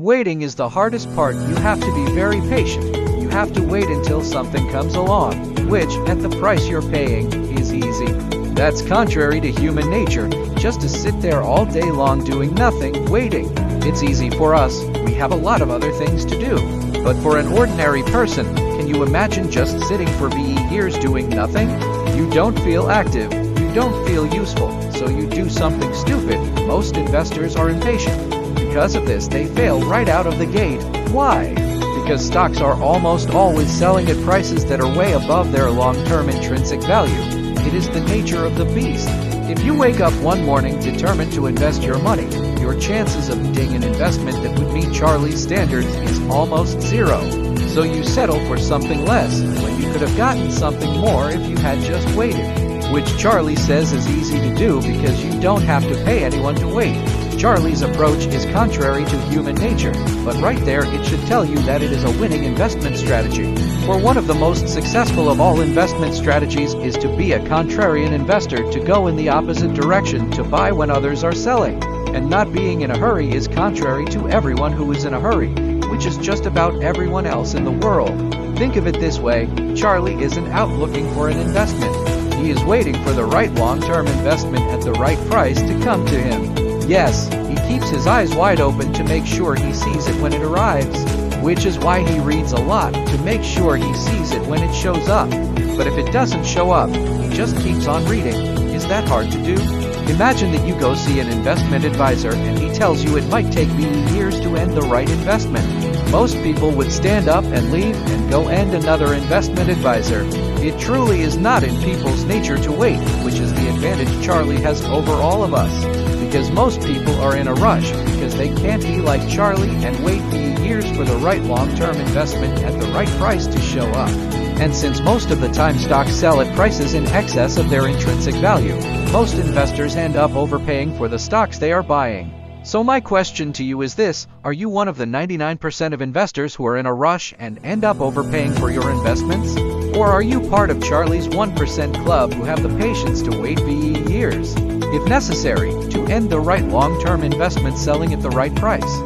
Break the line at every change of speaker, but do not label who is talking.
Waiting is the hardest part. You have to be very patient. You have to wait until something comes along, which, at the price you're paying, is easy. That's contrary to human nature, just to sit there all day long doing nothing, waiting. It's easy for us, we have a lot of other things to do. But for an ordinary person, can you imagine just sitting for years doing nothing? You don't feel active, you don't feel useful, so you do something stupid. Most investors are impatient. Because of this, they fail right out of the gate. Why? Because stocks are almost always selling at prices that are way above their long-term intrinsic value. It is the nature of the beast. If you wake up one morning determined to invest your money, your chances of getting an investment that would meet Charlie's standards is almost zero. So you settle for something less, when you could have gotten something more if you had just waited. Which Charlie says is easy to do because you don't have to pay anyone to wait. Charlie's approach is contrary to human nature, but right there it should tell you that it is a winning investment strategy. For one of the most successful of all investment strategies is to be a contrarian investor, to go in the opposite direction, to buy when others are selling. And not being in a hurry is contrary to everyone who is in a hurry, which is just about everyone else in the world. Think of it this way, Charlie isn't out looking for an investment. He is waiting for the right long-term investment at the right price to come to him. Yes, he keeps his eyes wide open to make sure he sees it when it arrives, which is why he reads a lot, to make sure he sees it when it shows up. But if it doesn't show up, he just keeps on reading. Is that hard to do? Imagine that you go see an investment advisor and he tells you it might take years to end the right investment. Most people would stand up and leave and go end another investment advisor. It truly is not in people's nature to wait, which is the advantage Charlie has over all of us. Because most people are in a rush because they can't be like Charlie and wait years for the right long-term investment at the right price to show up. And since most of the time stocks sell at prices in excess of their intrinsic value, most investors end up overpaying for the stocks they are buying. So my question to you is this: are you one of the 99% of investors who are in a rush and end up overpaying for your investments? Or are you part of Charlie's 1% club who have the patience to wait years, if necessary, to end the right long-term investment selling at the right price?